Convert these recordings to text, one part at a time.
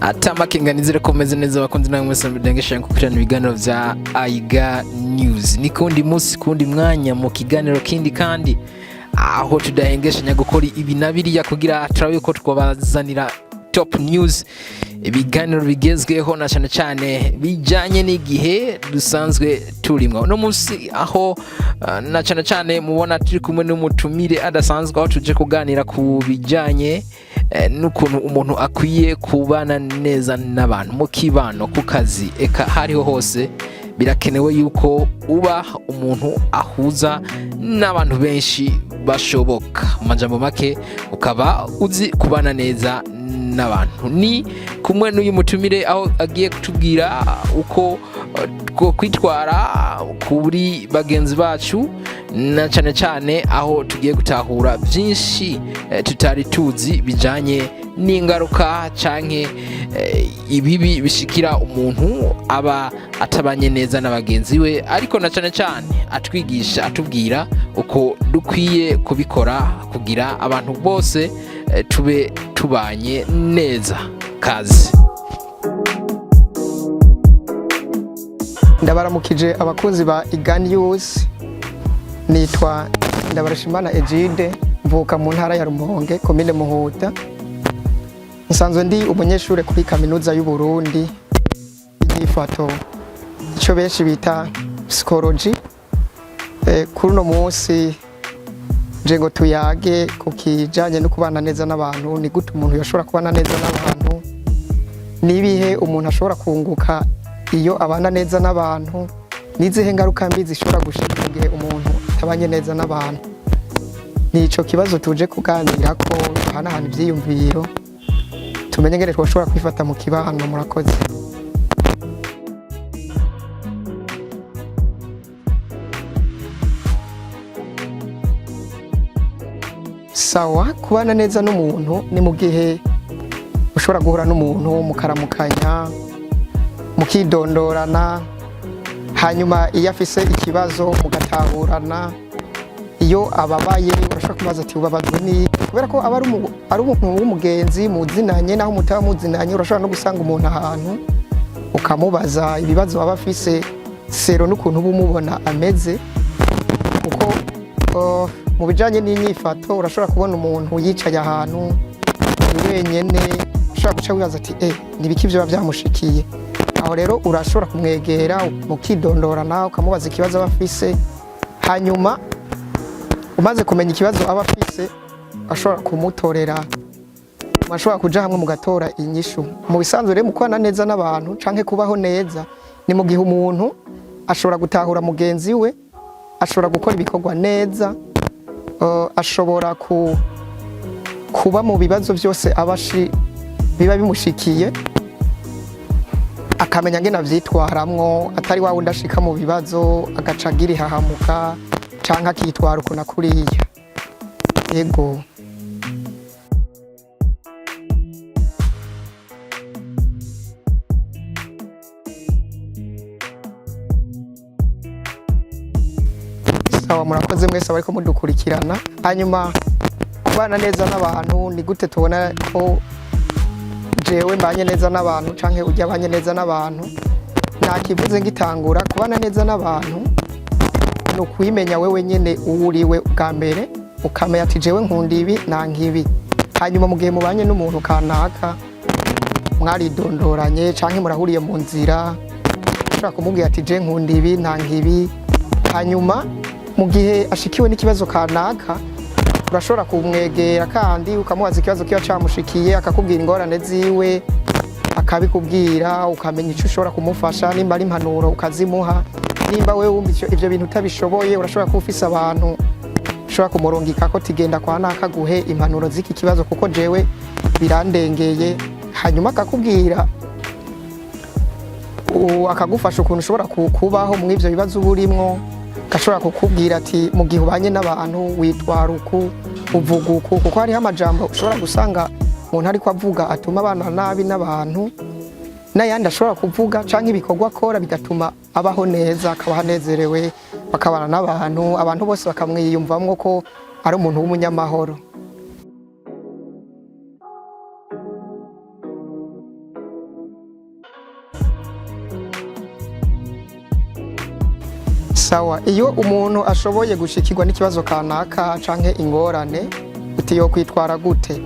atamakinganizire komeze neza bakunze namwe mwese mudengesha kukurana ibiganiro vya IgaNews ni kundi munsi kundi mwanya mu kiganiro kindi kandi aho tudahengeshanya gukora ibi nabiriya kugira turabe ko twabazanira top news ibiganiro bigezweho na cyane bijanye n'igihe dusanzwe turimwa no munsi aho na cyane mubona turi kumwe n'umutumire adasanzwe aho tuje kuganira ku bijanye n'ukuntu umuntu akwiye kubana neza n'abantu mu kibano ku kazi eka hariho hose birakenewe yuko uba umuntu ahuza n'abantu benshi bashoboka majambo make ukaba uzi kubana neza n'abantu ni kumwe n'uyu mutumire aho agiye kutubwira uko kwitwara kuri bagenzi bacu na cyane aho tugiye gutahura byinshi tutari tuzi bijanye n'ingaruka canke ibibi bishikira umuntu aba atabanye neza n'abagenzi we ariko na cyane atwigisha atubwira uko dukwiye kubikora kugira abantu bose tube tubanye neza kazi. Ndabaramukije abakunzi ba IgaNews, nitwa Ndabarashimana Egide, mvuka mu ntara ya Rumonge komine Muhuta. Nsanzwe ndi umunyeshure kuri kaminuza y'u Burundi igifato ico benshi bita psychology. Kuri no munsi ngo tuyage kukijanye no kubana neza n'abantu, ni gute umuntu yashobora kubana neza n'abantu, nibihe umuntu ashobora kunguka iyo abana neza n'abantu, nizihe ngaruka mbi zishobora gushika igihe umuntu atabanye neza n'abantu. Nico kibazo tuje kuganira ko hana ivyiyumviro tumenye ngere twashobora kwifata mu kibano. Murakoze. Sawa, kubana neza n'umuntu ni mu gihe ushobora guhura n'umuntu mukaramukanya mukidondorana, hanyuma iyo afise ikibazo mugatahurana, iyo ababaye urashobora kubaza ati ubabazwe ni kubera ko aba ari umuntu w'umugenzi muzinanye naho mutaba muzinanye. Urashobora no gusanga umuntu ahantu ukamubaza ibibazo baba afise sero n'ukuntu bumubona ameze, kuko mu bijanye n'inyifato urashobora kubona umuntu yicaye ahantu wenyene, ushobora guca wibaza ati nibiki byo byamushikiye. Aho rero urashobora kumwegera mukidondorana ukamubaza ikibazo aba afise, hanyuma umaze kumenya ikibazo aba afise ashobora kumutorera, mashobora kuja hamwe mugatora inyishu. Mu bisanzwe rero mukwana neza n'abantu canke kubaho neza ni mu gihe umuntu ashobora gutahura mugenzi we, ashobora gukora ibikorwa neza, ashobora kuba mu bibazo byose abashi biba bimushikiye akamenya ngena vyitwaramwo, atari wawe ndashika mu bibazo agacagira ihahamuka canka kitwara uko nakuriya. Yego. Sawa, murakoze mwese bariko mudukurikirana. Hanyuma kubana neza n'abantu ni gute tubona ko jewe mbanye neza n'abantu canke ujya banye neza n'abantu. Nakivuze ngitangura kubana neza n'abantu no kwimenya wewe nyene uwuriwe bwa mbere, ukamenya ati jewe nkunda ibi nanka ibi. Hanyuma mu gihe mubanye n'umuntu kanaka mwaridondoranye canke murahuriye mu nzira, ushaka kumubwira ati je nkunda ibi nanka ibi. Hanyuma mu gihe ashikiwe n'ikibazo kanaka urashobora kumwegera kandi ukamubaza ikibazo kiba camushikiye, akakubwira ingorane ziwe akabikubwira, ukamenya icyo ushobora kumufasha. Nimba ari impanuro ukazimuha, nimba wewe wumva ivyo bintu utabishoboye urashobora kuba ufise abantu ushobora kumurungika ko tigenda kwa naka guhe impanuro z'iki kibazo kuko jewe birandengeye. Hanyuma akakubwira akagufasha ukuntu ushobora kubaho mu ivyo bibazo uburimwo. Gashobora kukubwira ati mu gihe ubanye n'abantu witwara uku uvuga uku, kuko hariho amajambo ushobora gusanga umuntu ariko avuga atuma abana nabi n'abantu, n'ayandi ashobora kuvuga canke ibikorwa akora bigatuma abaho neza, akabaho anezerewe, bakabana n'abantu, abantu bose bakamwiyumvamwo ko ari umuntu w'umunyamahoro. sawa. Iyo umuntu ashoboye gushikirwa n'ikibazo kanaka canke ingorane uti yo kwitwara gute?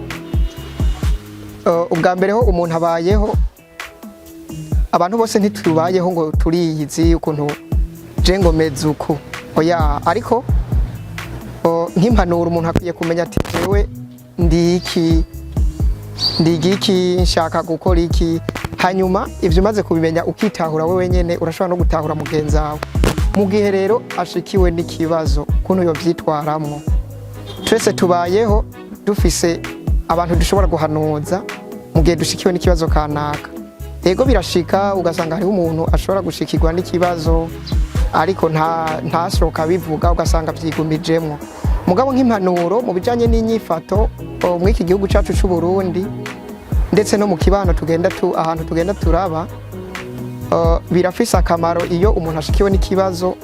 Ubwa mbere ho umuntu abayeho, abantu bose ntitubayeho ngo turiyizi ukuntu je ngo meze uku, oya, ariko nk'impanuro umuntu akwiye kumenya ati jewe ndiki nshaka gukora iki, hanyuma ivyo umaze kubimenya ukitahura wewe nyene urashobora no gutahura mugenzi wawe. Mu gihe rero ashikiwe n'ikibazo ukuntu yovyitwaramwo, twese tubayeho dufise abantu dushobora guhanuza mu gihe dushikiwe n'ikibazo kanaka. Ego birashika ugasanga hariho umuntu ashobora gushikirwa n'ikibazo ariko ntashoka bivuga, ugasanga vyigumijemwo. Mugabo nk'impanuro mu bijanye n'inyifato muri iki gihugu cacu c'u Burundi ndetse no mu kibano ahantu tugenda turaba, birafise akamaro iyo umuntu ashikiwe n'ikibazo,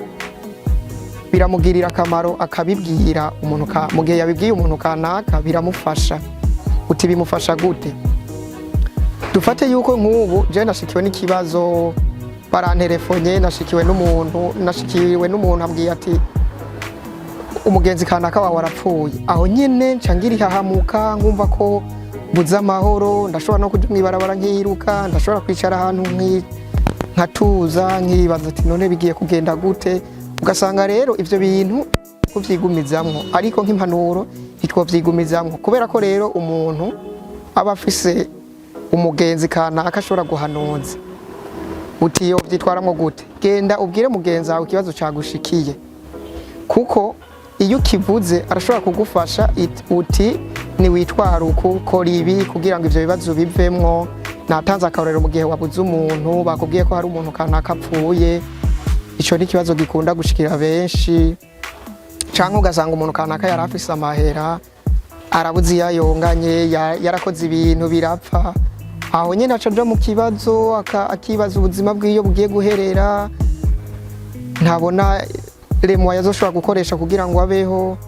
biramugirira akamaro akabibwira umuntu mu gihe yabibwiye umuntu kanaka biramufasha. Uti bimufasha gute? Dufate yuko nk'ubu je nashikiwe n'ikibazo, baranterefonye, nashikiwe n'umuntu ambwiye ati umugenzi kanaka wawe arapfuye. Aho nyene ncangiri hahamuka nkumva ko buza amahoro, ndashobora no kuja mwibarabara nkiruka, ndashobora kwicara ahantu nkatuza nkibaza ati none bigiye kugenda gute. Ugasanga rero ivyo bintu kuvyigumizamwo, ariko nk'impanuro ntitwovyigumizamwo, kubera ko rero umuntu aba afise umugenzi kanaka ashobora guhanuza. Uti yo vyitwaramwo gute? Genda ubwire mugenzi wawe ikibazo cagushikiye, kuko iyo ukivuze arashobora kugufasha. Uti ni witwara uku, kora ibi kugira ngo ivyo bibazo bivemwo. Natanze akarorero mu gihe wabuze umuntu, bakubwiye ko hari umuntu kanaka apfuye, ico ni kibazo gikunda gushikira benshi. Canke ugasanga umuntu kanaka yari afise amahera, arabuze yayonganye, yarakoze ibintu birapfa. Aho nyene acaja mu kibazo akibaza ubuzima bw'iyo bugiye guherera, ntabona remwa yazoshobora gukoresha kugira ngo abeho.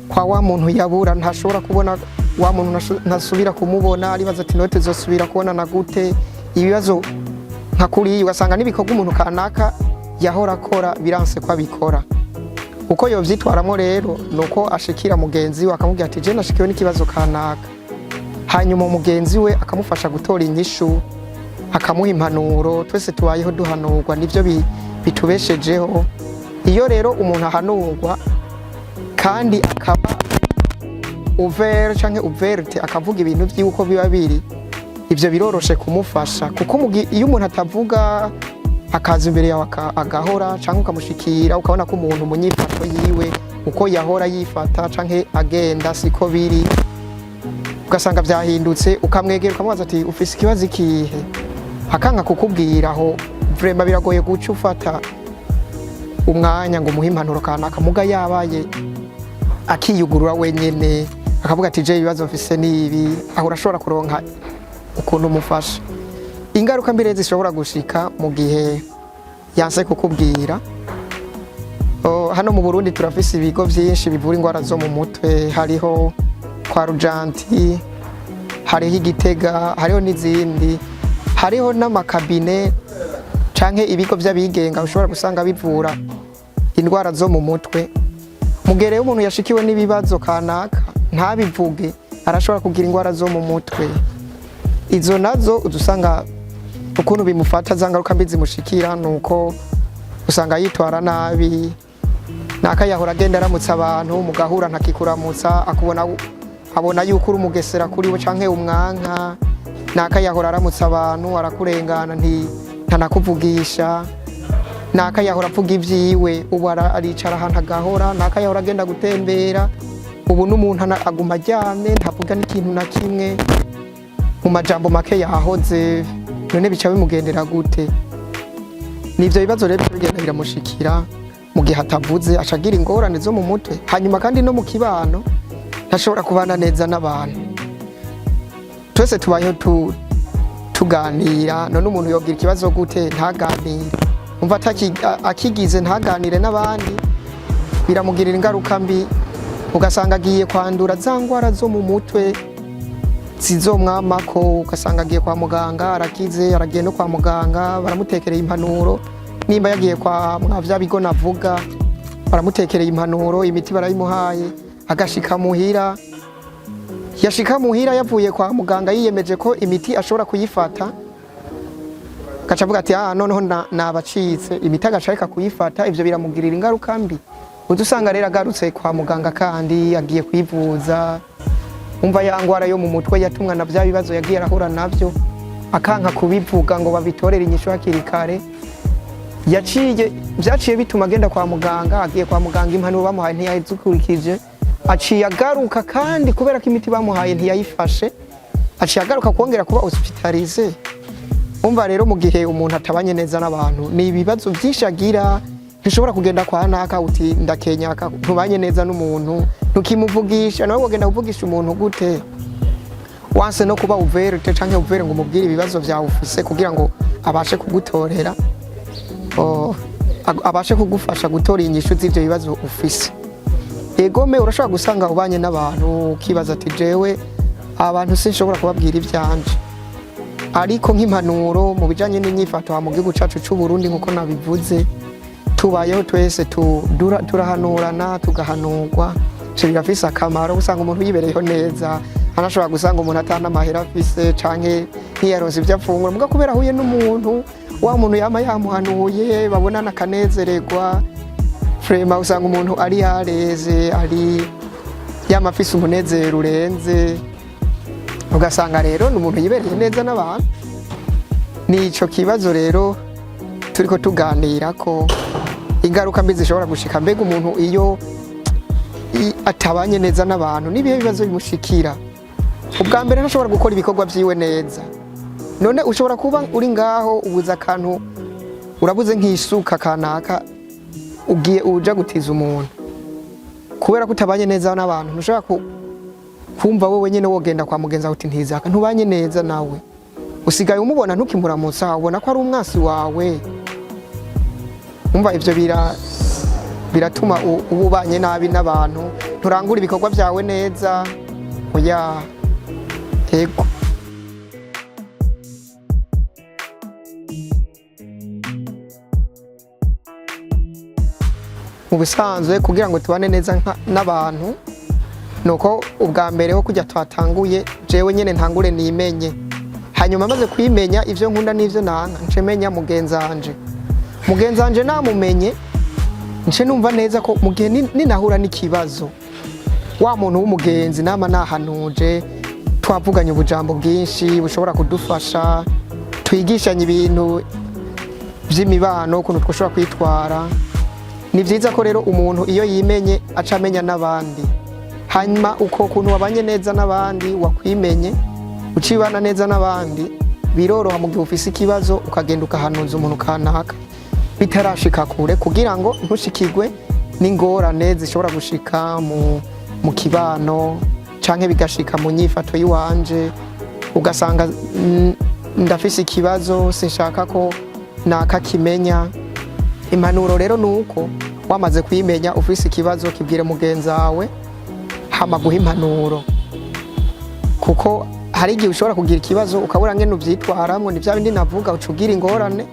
Kwa wa muntu yabura ntashobora kubona wa muntu, ntasubira kumubona, aribaza ati note zosubira kubona na gute. Ibibazo nka kuri ugasanga n'ibikorwa umuntu kanaka yahora akora biranse ko abikora. Uko yovyitwaramwo rero nuko ashikira mugenzi we akamubwira ati je nashikiwe n'ikibazo kanaka, hanyuma umugenzi we akamufasha gutora inyishu, akamuha impanuro. Twese tubayeho duhanurwa, nivyo bitubeshejeho. Iyo rero umuntu ahanurwa kandi akaba ouvert canke ouverte, akavuga ibintu vy'uko biba biri, ivyo biroroshe kumufasha. Kuko iyo umuntu atavuga akaza imbere yawe agahora canke ukamushikira ukabona ko umuntu mu nyifato yiwe uko yahora yifata canke agenda siko biri, ugasanga vyahindutse, ukamwegera ukamubaza ati ufise ikibazo ikihe, akanga kukubwira. Aho vraiment biragoye guca ufata umwanya ngo umuhe impanuro kanaka, muga yabaye akiyugurura wenyene akavuga ati je ibibazo mfise nibi, aho urashobora kuronka ukuntu umufasha. Ingaruka mbere zishobora gushika mu gihe yanse kukubwira. Hano mu Burundi turafise ibigo vyinshi bivura ingwara zo mu mutwe, hariho kwa Rujanti, hariho Igitega, hariho n'izindi, hariho n'amakabine canke ibigo vy'abigenga ushobora gusanga bivura indwara zo mu mutwe. Mugereye umuntu yashikiwe n'ibibazo kanaka ntabivuge, arashobora kugira indwara zo mu mutwe. Izo nazo udusanga ukuntu bimufata, zangaruka mbi zimushikira nuko usanga yitwara nabi. Nakayahora agenda aramutsa abantu, mugahura ntakikuramutsa, abona yuko uri umugesera kuri we canke umwanka. Nakayahora aramutsa abantu, arakurengana ntanakuvugisha. Nakayahora avuga ivyiwe, ubu aricara ahantu agahora. Nakayahora agenda gutembera, ubu n'umuntu aguma aryamye, ntavuga n'ikintu na kimwe, mu majambo make yahoze. None bica bimugendera gute? Nivyo bibazo rero bigenda biramushikira mu gihe atavuze, acagira ingorane zo mu mutwe. Hanyuma kandi no mu kibano ntashobora kubana neza n'abantu. Twese tubayeho tuganira, none umuntu yogira ikibazo gute ntaganire? Umva akigize ntaganire n'abandi, biramugirira ingaruka mbi. Ugasanga agiye kwandura za ngwara zo mu mutwe zizomwamako. Ugasanga agiye kwa muganga, arakize, aragiye no kwa muganga, baramutekereye impanuro, nimba yagiye kwa mwavya bigo navuga baramutekereye impanuro imiti barayimuhaye agashika muhira yashika muhira yavuye kwa muganga yiyemeje ko imiti ashobora kuyifata kacavuga ati noneho nabacitse imiti agashaka kuyifata ivyo biramugirira ingaruka mbi udusanga rero agarutse kwa muganga kandi yagiye kwivuza umva yangwara yo mu mutwe yatumwa na bya bibazo yagiye arahura navyo akanka kubivuga ngo babitorere inyishu hakiri kare byaciye bituma agenda kwa muganga agiye kwa muganga impanuro bamuhaye ntiyayikurikije aciye agaruka kandi kubera ko imiti bamuhaye ntiyayifashe aciye agaruka kongera kuba hospitalize umva rero mu gihe umuntu atabanye neza n'abantu ni ibibazo byinshi agira ntushobora kugenda kwa naka uti ndakenyaka ntubanye neza n'umuntu ntukimuvugisha nawe wogenda kuvugisha umuntu gute wanse no kuba uverte canke uvere ngo umubwire ibibazo vyawe ufise kugira ngo abashe kugutorera abashe kugufasha gutora inyishu z'ivyo bibazo ufise egome urashobora gusanga ubanye n'abantu ukibaza ati jewe abantu sinshobora kubabwira ivyanje ariko nk'impanuro mu bijanye n'inyifato mu gihugu cacu c'u Burundi nkuko nabivuze tubayeho twese turahanurana tugahanurwa cyo birafise akamaro usanga umuntu yibereyeho neza anashobora gusanga umuntu atana amahera afise canke ntiyaronse ivyo afungura muga kubera huye n'umuntu wa muntu yama yamuhanuye babonana kanezererwa frema usanga umuntu ari yareze ari yama afise umunezero urenze ugasanga rero n'umuntu yibereye neza n'abantu nico kibazo rero turiko tuganira ko ingaruka mbi zishobora gushika mbega umuntu iyo atabanye neza n'abantu nibihe bibazo bimushikira ubwa mbere ntashobora gukora ibikorwa vyiwe neza none ushobora kuba uri ngaho ubuza akantu urabuze nk'isuka kanaka ugiye uja gutiza umuntu kubera kutabanye neza n'abantu ntushobora kumva wowe nyene wogenda kwa mugenza uti ntizaka ntubanye neza nawe usigaye umubona ntukimuramutsa ubona ko ari umwasi wawe umva ivyo biratuma ububanye nabi n'abantu nturangura ibikorwa vyawe neza oya ego mu bisanzwe kugira ngo tubane neza n'abantu nuko ubwa mbere ho kujya twatanguye jewe nyene ntangure nimenye hanyuma maze kwimenya ivyo nkunda n'ivyo nanka nce menya mugenzanje namumenye nce numva neza ko mu gihe ninahura n'ikibazo wa muntu w'umugenzi nama nahanuje twavuganye ubujambo bwinshi bushobora kudufasha twigishanye ibintu vy'imibano ukuntu twoshobora kwitwara ni vyiza ko rero umuntu iyo yimenye aca amenya n'abandi hanyuma uko kuntu wabanye neza n'abandi wakwimenye ucibana neza n'abandi biroroha mu gihe ufise ikibazo ukagenda ukahanuza umuntu kanaka bitarashika kure kugira ngo ntushikirwe n'ingorane zishobora gushika mu kibano canke bigashika mu nyifato yiwanje ugasanga ndafise ikibazo sinshaka ko nakakimenya impanuro rero nuko wamaze kwimenya ufise ikibazo kibwire mugenzawe hama guha impanuro kuko hari igihe ushobora kugira ikibazo ukabura ngene uvyitwaramwo ni bindi navuga ucugira ingorane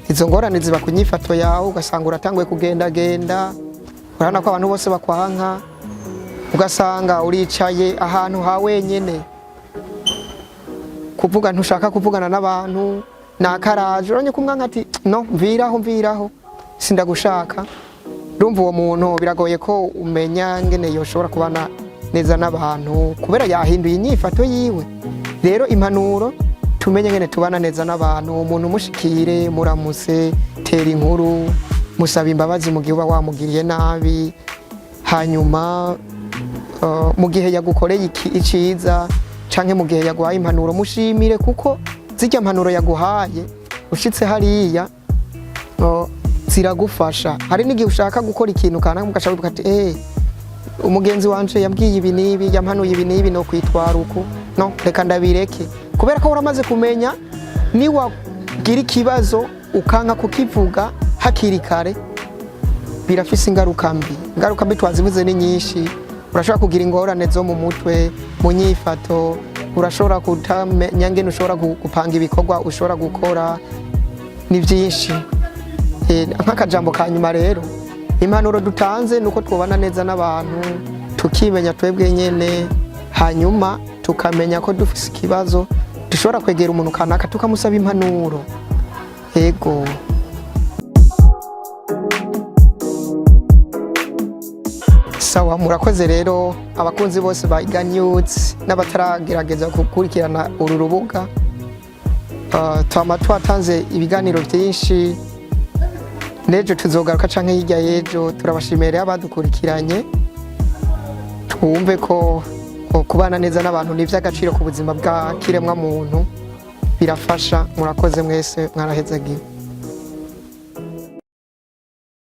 izo ngorane ziba ku nyifato yawe ugasanga uratanguye kugendagenda urabona ko abantu bose bakwanka ugasanga uricaye ahantu ha wenyene kuvuga ntushaka kuvugana n'abantu nakaraje uranye kumwanka ati no mviraho sindagushaka urumva uwo muntu biragoye ko umenya ngene yoshobora kubana neza n'abantu kubera yahinduye inyifato yiwe rero impanuro tumenye ngene tubana neza n'abantu umuntu mushikire muramuse tera inkuru musaba imbabazi mu gihe uba wamugiriye nabi hanyuma mu gihe yagukoreye iciza canke mu gihe yaguhaye impanuro mushimire kuko zirya mpanuro yaguhaye ushitse hariya ziragufasha hari n'igihe ushaka gukora ikintu kanaka mugashaka kuvuga ati umugenzi wanje yambwiye ibi nibi yampanuye ibi nibi no kwitwara uko no reka ndabireke kubera ko uramaze kumenya ni wagira ikibazo ukanka kukivuga hakiri kare birafise ingaruka mbi twazivuze ni nyinshi urashobora kugira ingorane zo mu mutwe mu nyifato urashobora kutamenya ngene ushobora gupanga ibikorwa ushobora gukora ni byinshi nk'akajambo ka nyuma rero, impanuro dutanze nuko twobana neza n'abantu, tukimenya twebwe nyene, hanyuma tukamenya ko dufise ikibazo dushobora kwegera umuntu kanaka tukamusaba impanuro. Yego. Sawa, murakoze rero abakunzi bose ba IgaNews n'abataragerageza gukurikirana uru rubuga. Twama twatanze ibiganiro byinshi, n'ejo tuzogaruka canke hirya y'ejo. Turabashimira abadukurikiranye, twumve ko kubana neza n'abantu ni ivy'agaciro ku buzima bwa kiremwa muntu, birafasha. Murakoze mwese, mwarahezagiwe.